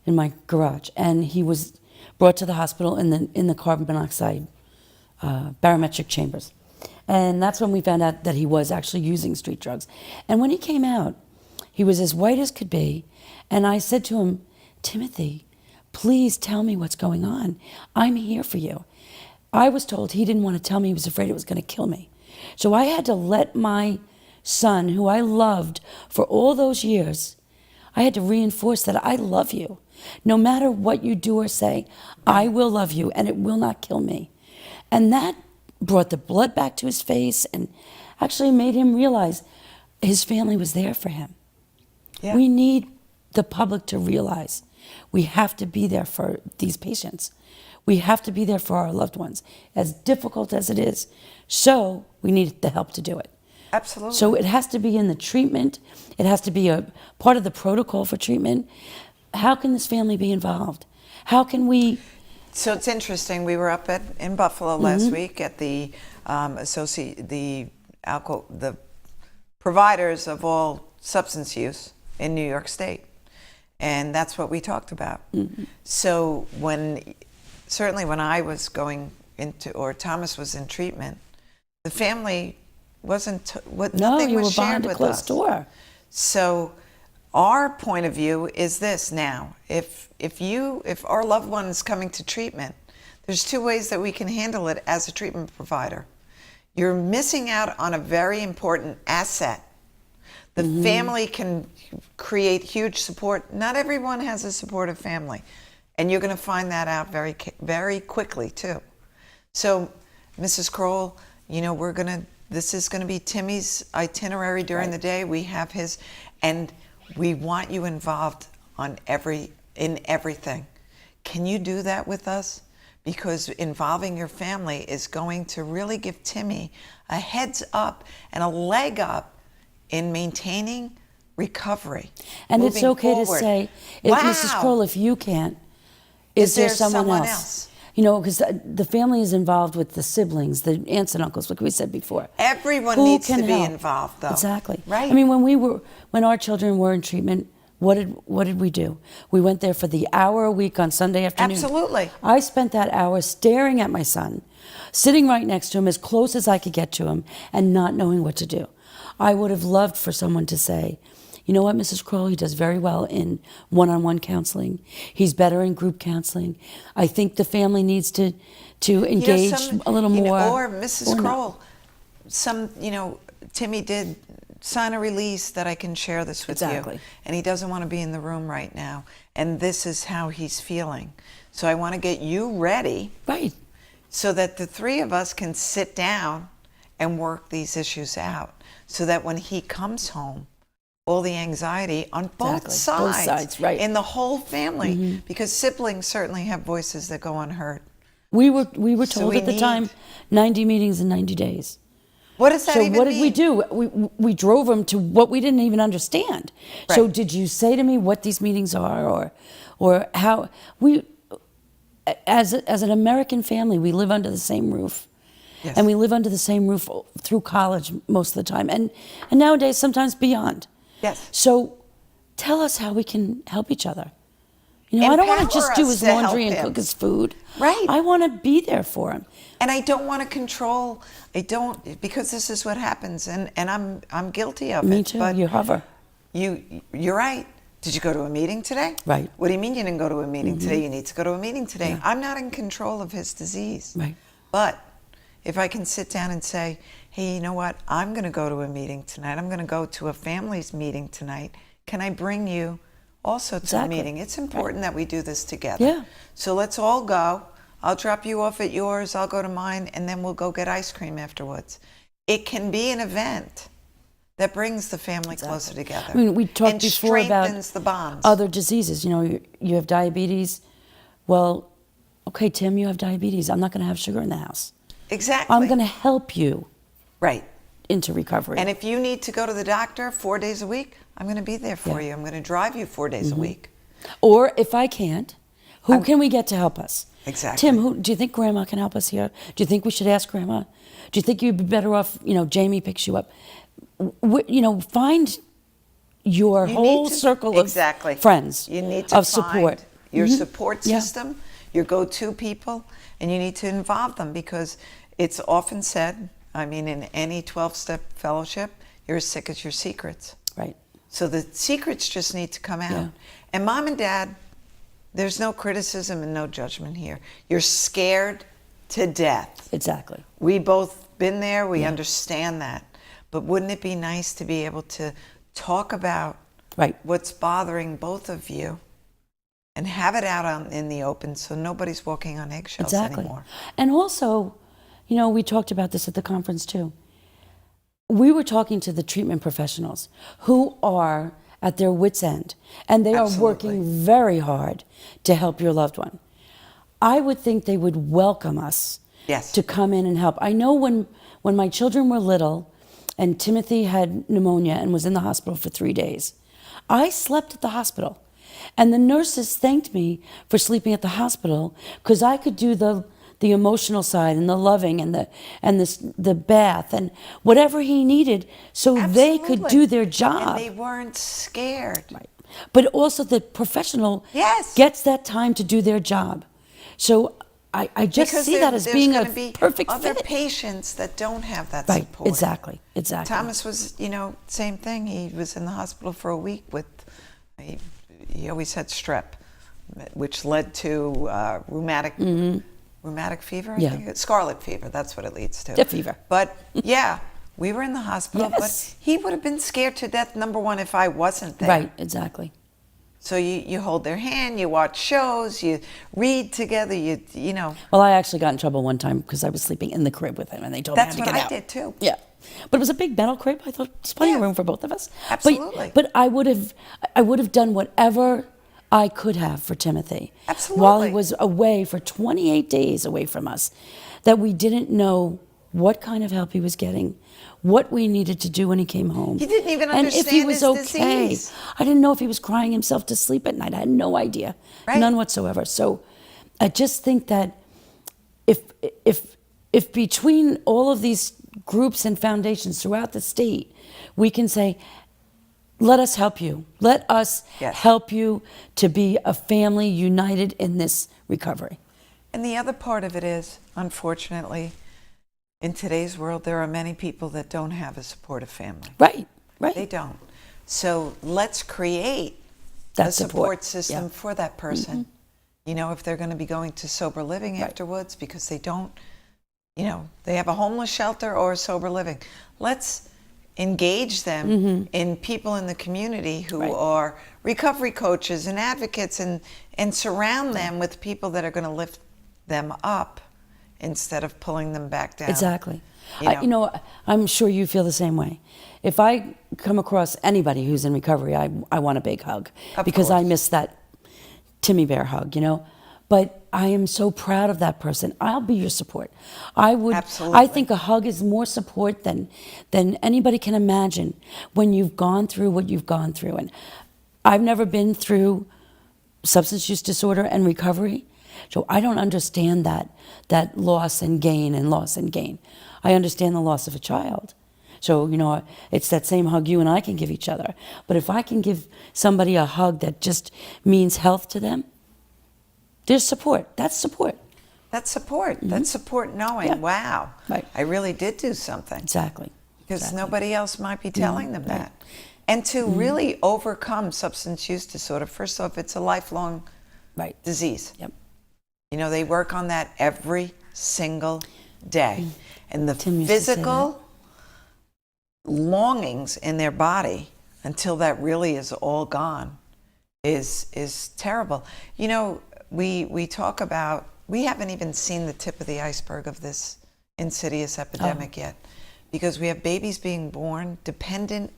in my garage, and he was brought to the hospital in the carbon monoxide barometric chambers, and that's when we found out that he was actually using street drugs. And when he came out, he was as white as could be, and I said to him, Timothy, please tell me what's going on. I'm here for you. I was told he didn't want to tell me, he was afraid it was going to kill me. So I had to let my son who I loved for all those years, I had to reinforce that I love you. No matter what you do or say, I will love you and it will not kill me. And that brought the blood back to his face and actually made him realize his family was there for him. Yeah. We need the public to realize we have to be there for these patients. We have to be there for our loved ones, as difficult as it is. So we need the help to do it. Absolutely. So it has to be in the treatment. It has to be a part of the protocol for treatment. How can this family be involved? How can we? So it's interesting. We were up in Buffalo last week at the the providers of all substance use in New York State, and that's what we talked about. So certainly when I was going into, or Thomas was in treatment, the family wasn't. Nothing you was were shared behind a with closed us. door. So our point of view is this now. If our loved one is coming to treatment, there's two ways that we can handle it as a treatment provider. You're missing out on a very important asset. The family can create huge support. Not everyone has a supportive family. And you're going to find that out very, very quickly too. So Mrs. Kroll, this is going to be Timmy's itinerary during the day. We have his, and we want you involved in everything. Can you do that with us? Because involving your family is going to really give Timmy a heads up and a leg up in maintaining recovery. And it's moving okay forward. to say, Wow. Mrs. Kroll, if you can't, is there someone else? Because the family is involved with the siblings, the aunts and uncles, like we said before. Everyone Who needs can to be help? involved, though. Exactly. Right. I mean, when our children were in treatment, what did we do? We went there for the hour a week on Sunday afternoon. Absolutely. I spent that hour staring at my son, sitting right next to him, as close as I could get to him, and not knowing what to do. I would have loved for someone to say, you know what, Mrs. Kroll, he does very well in one-on-one counseling. He's better in group counseling. I think the family needs to engage a little more. Or Mrs. or Kroll, Timmy did sign a release that I can share this with Exactly. you. And he doesn't want to be in the room right now. And this is how he's feeling. So I want to get you ready. Right. So that the three of us can sit down and work these issues out. So that when he comes home, all the anxiety on both Exactly. Both sides, right. in the whole family, because siblings certainly have voices that go unheard. We were So told we at the time, 90 meetings in 90 days. What does that So even what mean? did we do? We drove them to what we didn't even understand. So Right. did you say to me what these meetings are, or how we, as an American family, we live under the same roof. Yes. And we live under the same roof through college most of the time, and nowadays sometimes beyond. Yes. So tell us how we can help each other. I don't want to just Empower do us his to help laundry and him. cook his food. Right. I want to be there for him. And I don't want to control. Because this is what happens, and I'm guilty of it. Me too. But You hover. you're right. Did you go to a meeting today? Right. What do you mean you didn't go to a meeting today? You need to go to a meeting today. Yeah. I'm not in control of his disease. Right. But if I can sit down and say, hey, you know what? I'm going to go to a meeting tonight. I'm going to go to a family's meeting tonight. Can I bring you also to Exactly. the meeting? It's important that we do this together. Yeah. So let's all go. I'll drop you off at yours. I'll go to mine, and then we'll go get ice cream afterwards. It can be an event that brings the family closer together. I mean, we talked and before about strengthens the bonds. other diseases. You have diabetes. Well, okay, Tim, you have diabetes. I'm not going to have sugar in the house. Exactly. I'm going to help you Right. into recovery. And if you need to go to the doctor 4 days a week, I'm going to be there for Yeah. you. I'm going to drive you 4 days a week. Or if I can't, who can we get to help us? Exactly. Tim, do you think Grandma can help us here? Do you think we should ask Grandma? Do you think you'd be better off, Jamie picks you up? Find your You whole need to- circle exactly. of friends, You need to of support. find your Mhm. support Yeah. system, your go-to people, and you need to involve them, because it's often said, in any 12-step fellowship, you're as sick as your secrets. Right. So the secrets just need to come out. Yeah. And Mom and Dad, there's no criticism and no judgment here. You're scared to death. Exactly. We both been there. We understand that. But wouldn't it be nice to be able to talk about Right. what's bothering both of you and have it out in the open so nobody's walking on eggshells Exactly. anymore? And also, we talked about this at the conference too. We were talking to the treatment professionals who are at their wits' end, and they are working very hard to help your loved one. I would think they would welcome us Yes. to come in and help. I know when my children were little and Timothy had pneumonia and was in the hospital for 3 days, I slept at the hospital. And the nurses thanked me for sleeping at the hospital because I could do the emotional side and the loving and the bath and whatever he needed so they could Absolutely. do their job. And they weren't scared. Right. But also the professional Yes. gets that time to do their job. So I just Because see that as there's being a gonna be perfect other fit. patients that don't have that Right, support. exactly. Thomas was, same thing. He was in the hospital for a week with, he always had strep, which led to rheumatic fever, I Yeah. think. Scarlet fever, that's what it leads to. The fever. But yeah, we were in the hospital, Yes. but he would have been scared to death, number one, if I wasn't there. Right, exactly. So you hold their hand, you watch shows, you read together, you know. Well, I actually got in trouble one time because I was sleeping in the crib with him, and they told That's me I had what to I get out. did too. Yeah, but it was a big metal crib. I thought there's plenty of Yeah. room for both of us. Absolutely. But I would have done whatever I could have for Timothy. While he Absolutely. was away for 28 days away from us, that we didn't know what kind of help he was getting, what we needed to do when he came home. He didn't even and if he understand was his okay. disease. I didn't know if he was crying himself to sleep at night. I had no idea, Right. none whatsoever. So I just think that if between all of these groups and foundations throughout the state, we can say, let us help you. Let us Yes. help you to be a family united in this recovery. And the other part of it is, unfortunately, in today's world, there are many people that don't have a supportive family. Right, right. They don't. So let's create That a support support, system yeah. Mm-hmm. for that person. If they're going to be going to sober living afterwards because they don't, they have a homeless shelter or a sober living. Let's engage them in people in the community who Mm-hmm. Right. are recovery coaches and advocates and surround them with people that are going to lift them up instead of pulling them back down. Exactly. You know. I'm sure you feel the same way. If I come across anybody who's in recovery, I want a big hug Of because I course. miss that Timmy Bear hug, But I am so proud of that person. I'll be your support. I Absolutely. think a hug is more support than anybody can imagine when you've gone through what you've gone through. And I've never been through substance use disorder and recovery, so I don't understand that loss and gain and loss and gain. I understand the loss of a child. So, it's that same hug you and I can give each other. But if I can give somebody a hug that just means health to them, there's support. That's support. That's support. That's support knowing, Mm-hmm. Yeah. wow, Right. I really did do something. Exactly. Because Exactly. nobody else might be telling them right. that. And to really overcome substance use disorder, first off, it's a lifelong Right. disease. Yep. They work on that every single day. And the Tim used to say physical longings in their body until that really is all gone is terrible. We talk about, we haven't even seen the tip of the iceberg of this insidious epidemic yet, because we have babies being born dependent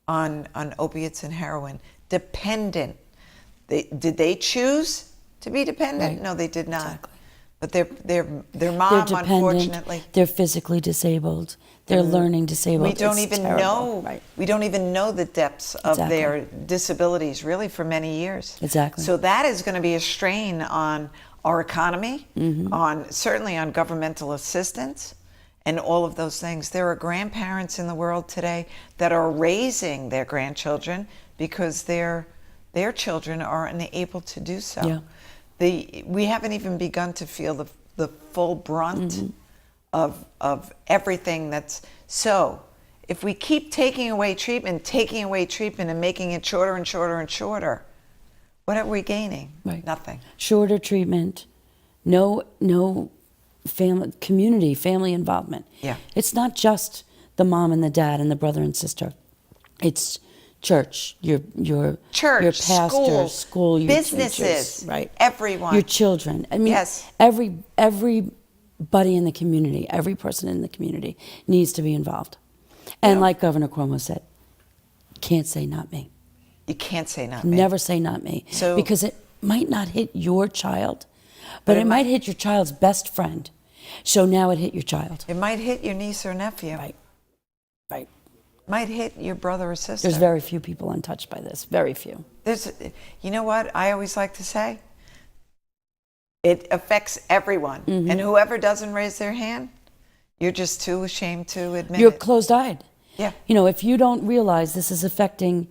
on opiates and heroin. Dependent. Did they choose to be dependent? Right. No, they did not. Exactly. But their They're mom, dependent. unfortunately, They're physically disabled. They're learning disabled. we don't It's even terrible. know. Right. We don't even know the depths of Exactly. their disabilities really for many years. Exactly. So that is going to be a strain on our economy, certainly on governmental assistance, and all of those things. There are grandparents in the world today that are raising their grandchildren because their children are unable to do so. Yeah. We haven't even begun to feel the full brunt of everything that's so. If we keep taking away treatment, and making it shorter and shorter and shorter, what are we gaining? Right. Nothing. Shorter treatment, no family involvement. Yeah. It's not just the mom and the dad and the brother and sister. It's church, your Church, your pastor, school, your businesses, teachers, right? everyone. Your children. I mean, Yes. everybody in the community, every person in the community needs to be involved. And like Governor Cuomo said, can't say not me. You can't say not me. Never say not me. So- because it might not hit your child, but it might hit your child's best friend. So now it hit your child. It might hit your niece or nephew. Right. Right. Might hit your brother or sister. There's very few people untouched by this. Very few. You know what I always like to say? It affects everyone. Mm-hmm. And whoever doesn't raise their hand, you're just too ashamed to admit You're it. closed-eyed. Yeah. You know, if you don't realize this is affecting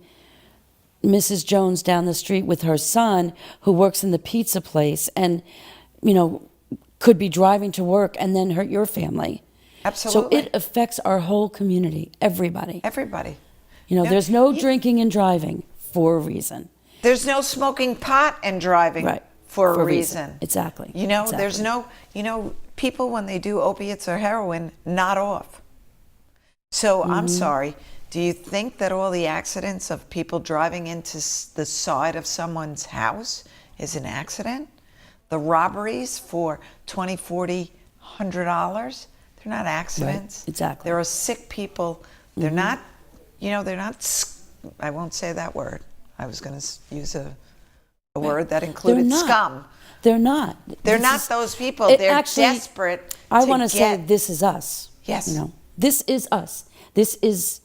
Mrs. Jones down the street with her son who works in the pizza place and, you know, could be driving to work and then hurt your family. Absolutely. So it affects our whole community, everybody. Everybody. You know, Yeah. there's no drinking and driving for a reason. There's no smoking pot and driving Right. for a reason. Exactly. You know, Exactly. there's no, people when they do opiates or heroin, not off. So I'm sorry. Do you think that all the accidents of people driving into the side of someone's house is an accident? The robberies for $20, $40, $100, they're not accidents. Right, exactly. There are sick people. They're not, they're not, I won't say that word. I was going to use a word that included They're not. scum. They're not. They're This not is- those people. it They're actually- desperate I to want to say get- this is us. Yes. You know, this is us. This is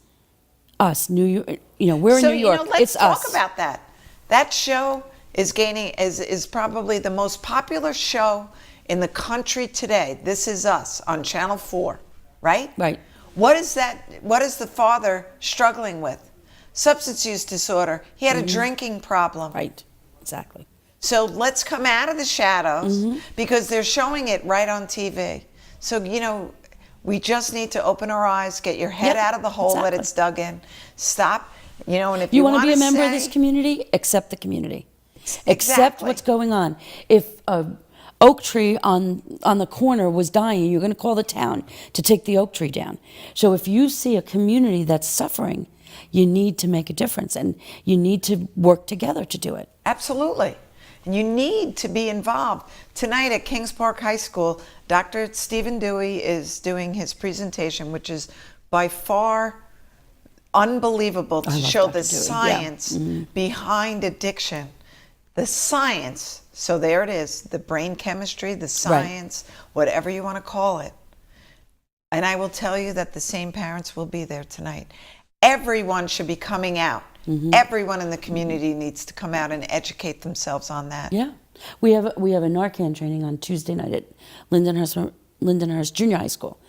us. New York. You know, we're So, in New York. let's it's talk us. about that. That show is is probably the most popular show in the country today. This Is Us on Channel 4, right? Right. What is that? What is the father struggling with? Substance use disorder. He had a drinking problem. Right. Exactly. So let's come out of the shadows Mm-hmm. because they're showing it right on TV. So, we just need to open our eyes, get your head Yep, out of the hole that exactly. it's dug in. Stop. And if You you want to be a member of say- this community? Accept the community. Accept Exactly. what's going on. If a oak tree on the corner was dying, you're going to call the town to take the oak tree down. So if you see a community that's suffering, you need to make a difference and you need to work together to do it. Absolutely. And you need to be involved. Tonight at Kings Park High School, Dr. Stephen Dewey is doing his presentation, which is by far unbelievable to love show Dr. the Dewey, yeah. science behind addiction. The science, so there it is, the brain chemistry, the science, whatever you want to call it. And I will tell you that the same parents will be there tonight. Everyone should be coming out. Everyone in the community needs to come out and educate themselves on that. Yeah. We have a Narcan training on Tuesday night at Lindenhurst Junior High School.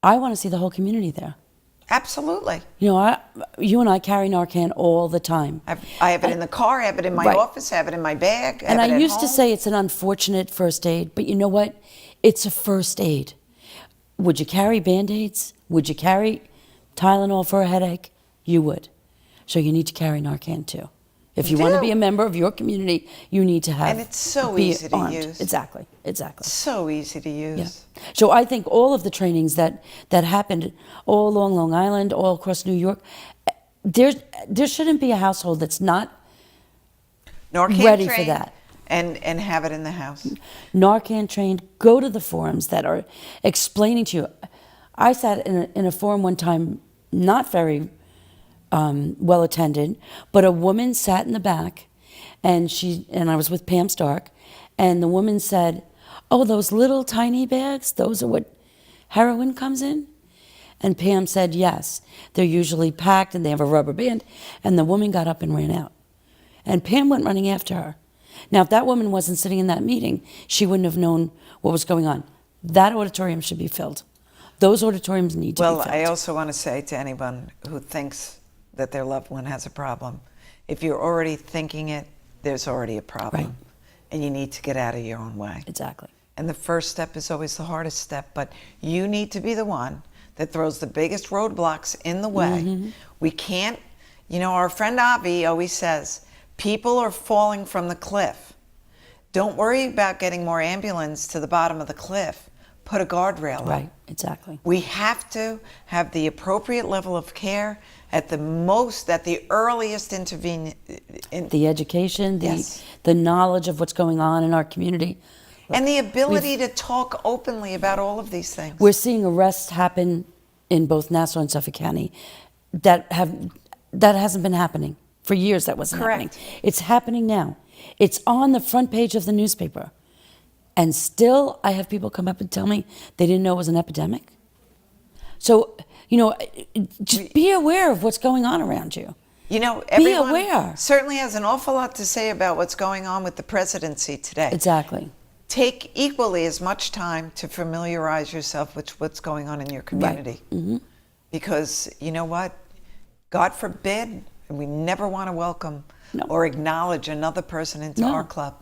I want to see the whole community there. Absolutely. You know, you and I carry Narcan all the time. I have it in the car, I have it in my Right. office, I have it in my bag. And have it I at used to home. say it's an unfortunate first aid, but you know what? It's a first aid. Would you carry Band-Aids? Would you carry Tylenol for a headache? You would. So you need to carry Narcan too. If you want to do. be a member of your community, you need to have. And it's so be easy to armed. use. Exactly. So easy to use. Yeah. So I think all of the trainings that happened all along Long Island, all across New York, there shouldn't be a household that's not Narcan ready for trained that. and have it in the house. Narcan trained. Go to the forums that are explaining to you. I sat in a forum one time, not very well attended, but a woman sat in the back, and I was with Pam Stark, and the woman said, "Oh, those little tiny bags, those are what heroin comes in?" And Pam said, "Yes, they're usually packed and they have a rubber band." And the woman got up and ran out. And Pam went running after her. Now, if that woman wasn't sitting in that meeting, she wouldn't have known what was going on. That auditorium should be filled. Those auditoriums need to be Well, filled. I also want to say to anyone who thinks that their loved one has a problem, if you're already thinking it, there's already a problem. Right. And you need to get out of your own way. Exactly. And the first step is always the hardest step, but you need to be the one that throws the biggest roadblocks in the way. Mm-hmm. We can't, our friend Avi always says, people are falling from the cliff. Don't worry about getting more ambulance to the bottom of the cliff. put a guardrail up. Right, exactly. We have to have the appropriate level of care at the earliest intervene. The education, Yes. the knowledge of what's going on in our community. And the ability to talk openly about all of these things. We're seeing arrests happen in both Nassau and Suffolk County that hasn't been happening for years. That wasn't happening. Correct. It's happening now. It's on the front page of the newspaper, and still I have people come up and tell me they didn't know it was an epidemic. So just be aware of what's going on around you. Everyone aware. certainly has an awful lot to say about what's going on with the presidency today. Exactly. Take equally as much time to familiarize yourself with what's going on in your community. Mm-hmm. Because you know what? God forbid, and we never want to welcome No. or acknowledge another person into No. our club.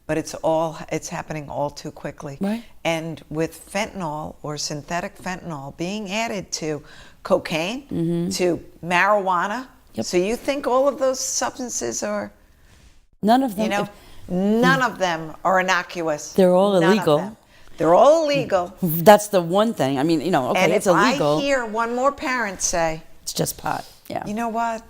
But it's happening all too quickly. Right. And with fentanyl or synthetic fentanyl being added to cocaine, to marijuana. Yep. So you think all of those substances are, None of them. none of them are innocuous. They're all None of illegal. them. They're all illegal. That's the one thing. I mean, okay, And it's if illegal. I hear one more parent say, It's just pot. Yeah. you know what?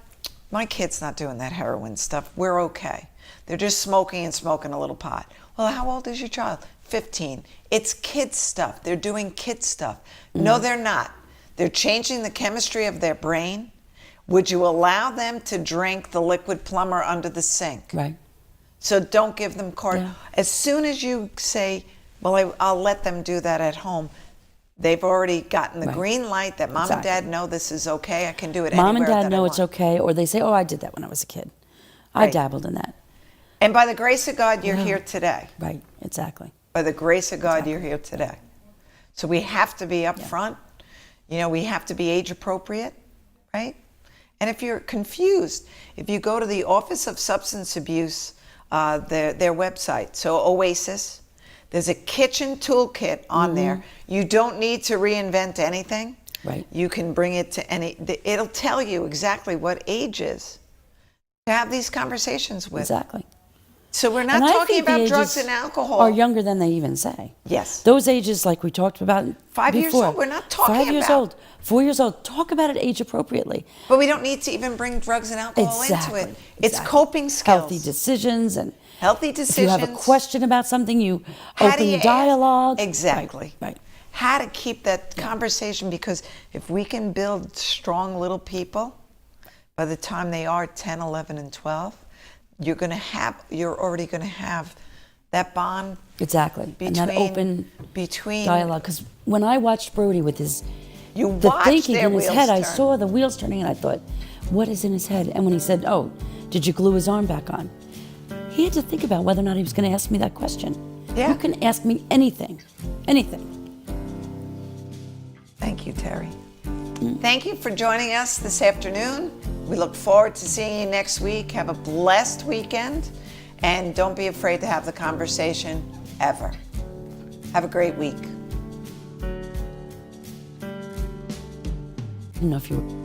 My kid's not doing that heroin stuff. We're okay. They're just smoking a little pot. Well, how old is your child? 15. It's kid stuff. They're doing kid stuff. No, they're not. They're changing the chemistry of their brain. Would you allow them to drink the liquid plumber under the sink? Right. So don't give them card. Yeah. As soon as you say, well, I'll let them do that at home, they've already gotten the Right. green light that mom and Exactly. dad know this is okay. I can do it Mom and anywhere dad that know I it's want. okay, or they say, "Oh, I did that when I was a kid. I Right. dabbled in that." And by the grace of God, you're here today. Right. Exactly. By the grace of God, you're here today. So we have to be upfront. We have to be age appropriate, right? And if you're confused, if you go to the Office of Substance Abuse, their website, so OASIS, there's a kitchen toolkit on there. You don't need to reinvent anything. Right. You can bring it to it'll tell you exactly what age is to have these conversations with. Exactly. So we're not And I talking think the about drugs ages and alcohol. Are younger than they even say. Yes. Those ages, like we talked about 5 years before. old, we're not talking 5 years about- old, 4 years old. Talk about it age appropriately. But we don't need to even bring drugs and alcohol Exactly. into it. It's exactly. coping skills. Healthy decisions and Healthy if you decisions. have a question about something, you How do open you the dialogue. ask? Exactly. Right. How to keep that conversation, because if we can build strong little people, by the time they are 10, 11, and 12, you're already going to have that bond Exactly. And that open between dialogue. Because when I watched Brody with the watch thinking their in his wheels head, I turn. saw the wheels turning, and I thought, what is in his head? And when he said, "Oh, did you glue his arm back on?" He had to think about whether or not he was going to ask me that question. Yeah. You can ask me anything, anything. Thank you, Terry. Thank you for joining us this afternoon. We look forward to seeing you next week. Have a blessed weekend, and don't be afraid to have the conversation ever. Have a great week. I don't know if you were